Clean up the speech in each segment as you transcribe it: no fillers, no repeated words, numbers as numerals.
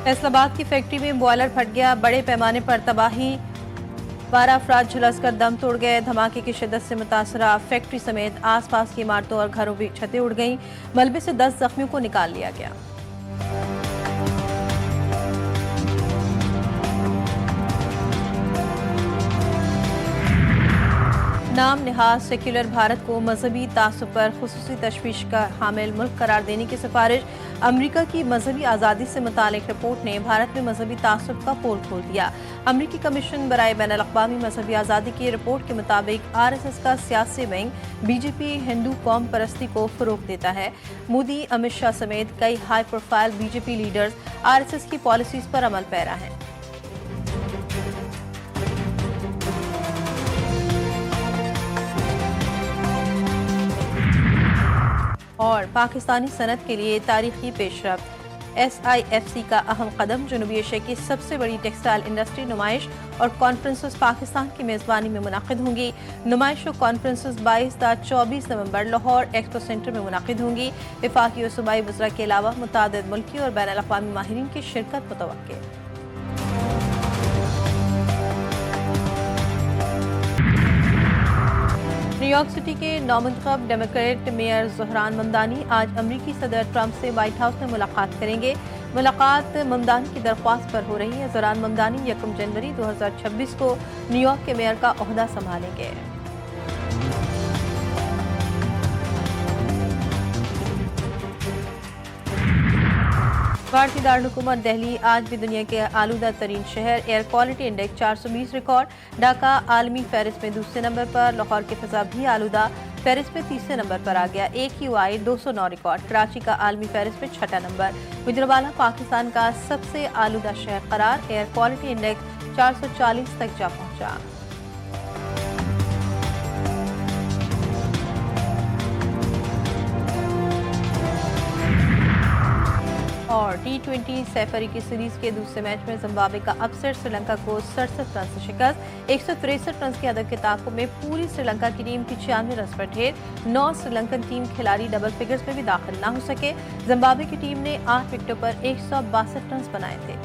फैसला आबाद की फैक्ट्री में बॉयलर फट गया, बड़े पैमाने पर तबाही, 12 अफराद झुलस कर दम तोड़ गए। धमाके की शिद्दत से मुतासरा फैक्ट्री समेत आसपास की इमारतों और घरों की छतें उड़ गईं। मलबे से 10 जख्मियों को निकाल लिया गया। नाम निहाज सेक्युलर भारत को मजहबी तासुब पर खुसूसी तशवीश का हामिल मुल्क करार देने की सिफारिश। अमरीका की मजहबी आज़ादी से मुतालिक रिपोर्ट ने भारत में मजहबी तासुब का पोल खोल दिया। अमरीकी कमीशन बराए बैनुल अक़वामी मजहबी आज़ादी की रिपोर्ट के मुताबिक RSS का सियासी विंग BJP हिंदू कौम परस्ती को फरोग देता है। मोदी, अमित शाह समेत कई high profile BJP leaders RSS की पॉलिसीज पर अमल पैरा हैं। और पाकिस्तानी सनत के लिए तारीखी पेशरफ्त। SIFC का अहम कदम। जनूबी एशिया की सबसे बड़ी टेक्सटाइल इंडस्ट्री नुमाइश और कॉन्फ्रेंसेस पाकिस्तान की मेज़बानी में मुनाकिद होंगी। नुमाइश और कॉन्फ्रेंसेस 22 ta 24 नवंबर लाहौर एक्सपो सेंटर में मुनाकिद होंगी। वफाकी और सूबाई वज़रा के अलावा मुतादिद मुल्की और बैनुल अक़वामी माहिरीन की शिरकत मुतवक्किल। न्यूयॉर्क सिटी के नौमंतखब डेमोक्रेट मेयर ज़हरान ममदानी आज अमरीकी सदर ट्रंप से व्हाइट हाउस में मुलाकात करेंगे। मुलाकात ममदानी की दरख्वास्त पर हो रही है। ज़हरान ममदानी 1 जनवरी 2026 को न्यूयॉर्क के मेयर का ओहदा संभालेंगे। भारतीय दारुल-हुकूमत दिल्ली आज भी दुनिया के आलूदा तरीन शहर। Air quality index 420 record. Dhaka आलमी फहरिस्त में दूसरे नंबर पर। लाहौर की फिजा भी आलूदा फहरिस्त में तीसरे नंबर पर आ गया। AQI 209 record. कराची का आलमी फहरिस्त में छठा नंबर। गुजरांवाला पाकिस्तान का सबसे आलूदा शहर करार। एयर क्वालिटी इंडेक्स 440 तक जा पहुंचा। और T20 सैफरी की सीरीज के दूसरे मैच में जिम्बाब्वे का अपसेट श्रीलंका को 67 रन से शिकस्त। 163 रन के अदब के ताक़ुब में पूरी श्रीलंका की टीम 95 रन पर ढेर। 9 श्रीलंकन टीम खिलाड़ी डबल फिगर्स में भी दाखिल ना हो सके। जिम्बाब्वे की टीम ने 8 विकेटों पर 162 रन बनाए थे।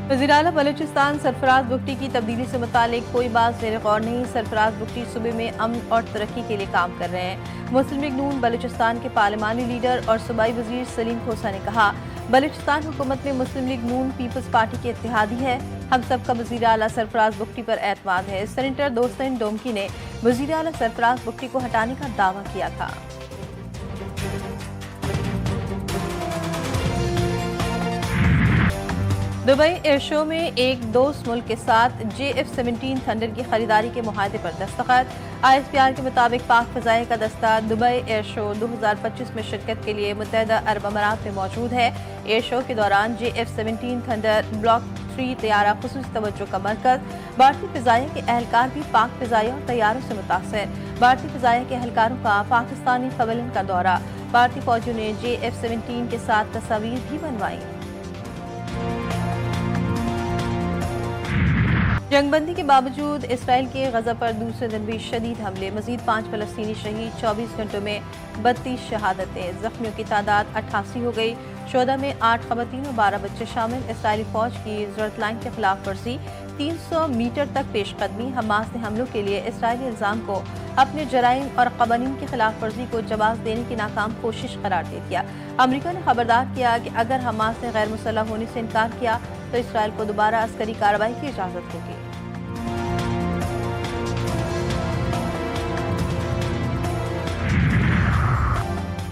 वज़ीर-ए-आला बलूचिस्तान सरफराज बुगटी की तब्दीली से मुतालिक कोई बात ज़ेर गौर नहीं। सरफराज बुगटी सूबे में अमन और तरक्की के लिए काम कर रहे हैं। मुस्लिम लीग नून बलूचिस्तान के पार्लिमानी लीडर और सूबाई वज़ीर सलीम खोसा ने कहा, बलूचिस्तान हुकूमत में मुस्लिम लीग नून पीपल्स पार्टी के इत्तेहादी है। हम सबका वज़ीर-ए-आला सरफराज बुगटी पर एतमाद है। सेनेटर दोस्तन डोमकी ने वज़ीर-ए-आला सरफराज बुगटी को हटाने का दावा किया था। दुबई एयर शो में एक दोस्त मुल्क के साथ JF-17 थंडर की खरीदारी के मुआहदे पर दस्तखत। ISPR के मुताबिक पाक फ़ज़ाइया का दस्ता दुबई एयर शो 2025 में शिरकत के लिए मुत्तहदा अरब अमारात में मौजूद है। एयर शो के दौरान JF-17 थंडर ब्लॉक 3 तैयारा खुसूसी तवज्जो का मरकज। भारतीय फ़ज़ाइया के एहलकार भी पाक फ़ज़ाइया और तैयारों से मुतासर। भारतीय फ़ज़ाइया के एहलकारों का पाकिस्तानी क़बाइलिन का दौरा। भारतीय फ़ौजियों ने JF-17 के साथ तस्वीर भी बनवाई। जंगबंदी के बावजूद इसराइल के गजा पर दूसरे दिन भी शदीद हमले। मजीद 5 फ़लस्तीनी शहीद। 24 घंटों में 32 शहादतें। जख्मियों की तादाद 88 हो गई। शोदा में 8 ख़वातीन और 12 बच्चे शामिल। इसराइली फौज की ज़रूरत लाइन के खिलाफ वर्जी। 300 मीटर तक पेशकदमी। हमास ने हमलों के लिए इसराइली इल्ज़ाम को अपने जराइम और क़वानीन की खिलाफ वर्जी को जवाब देने की नाकाम कोशिश करार दे दिया। अमरीका ने खबरदार किया कि अगर हमास ने गैर मुसल्लह होने से इनकार किया तो इसराइल को दोबारा अस्करी कार्रवाई की इजाज़त होगी।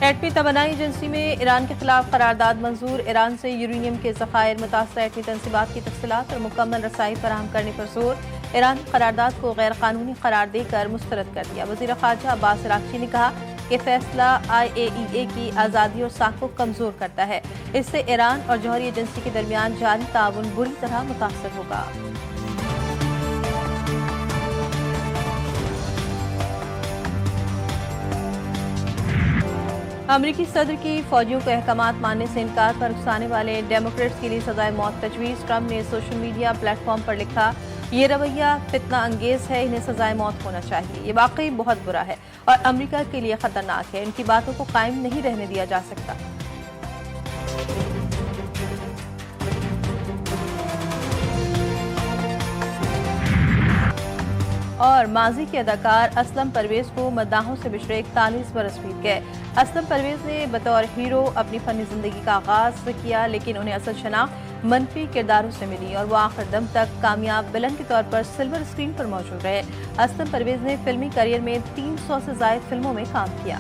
एटमी तवानाई एजेंसी में ईरान के खिलाफ करारदाद मंजूर। ईरान से यूरेनियम के ज़खायर, मुतासरा एटमी तंसीबात की तफसीलात और मुकम्मल रसाई फराहम करने पर जोर। ईरान ने करारदाद को गैर कानूनी करार देकर मुस्तरद कर दिया। वज़ीर ख़ारजा अब्बास अराग़ची ने कहा कि फैसला IAEA की आज़ादी और साख को कमज़ोर करता है। इससे ईरान और जौहरी एजेंसी के दरमियान जारी ताउन बुरी तरह मुतासर होगा। अमरीकी सदर की फौजियों को अहकामात मानने से इनकार पर उकसाने वाले डेमोक्रेट्स के लिए सजाए मौत तजवीज़। ट्रंप ने सोशल मीडिया प्लेटफॉर्म पर लिखा, ये रवैया फितना अंगेज है, इन्हें सजाए मौत होना चाहिए। ये वाकई बहुत बुरा है और अमेरिका के लिए खतरनाक है। इनकी बातों को कायम नहीं रहने दिया जा सकता। اور ماضی کے اداکار اسلم پرویز کو مداحوں سے بچھڑے 41 برس بیت گئے۔ اسلم پرویز نے بطور ہیرو اپنی فنی زندگی کا آغاز کیا، لیکن انہیں اصل شناخت منفی کرداروں سے ملی اور وہ آخر دم تک کامیاب ویلن کے طور پر سلور اسکرین پر موجود رہے۔ اسلم پرویز نے فلمی کیریئر میں 300 سے زائد فلموں میں کام کیا۔